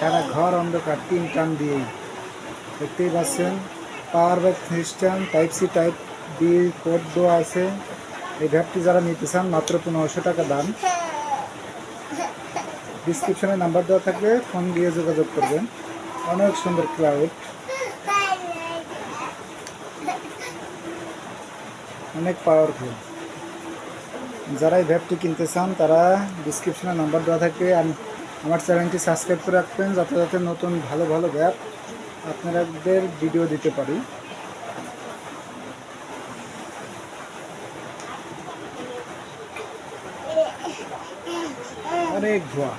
সারা ঘর অন্ধকার 3 টান দিয়েই। দেখতেই পাচ্ছেন power back system, type C type B code দেওয়া আছে। এই ভ্যাপটি যারা নিতে চান মাত্র 1500 টাকা দাম। ডিসক্রিপশনে নাম্বার দেওয়া থাকবে, ফোন দিয়ে যোগাযোগ করবেন। অনেক সুন্দর ক্লাউড, অনেক পাওয়ারফুল। যারা এই ভ্যাপটি কিনতে চান তারা ডিসক্রিপশনে নাম্বার দেওয়া থাকবে। আমার চ্যানেলটি সাবস্ক্রাইব করে রাখবেন যাতে যাতে নতুন ভালো ভালো ভ্যাপ আপনাদের ভিডিও দিতে পারি। অনেক ধোয়া।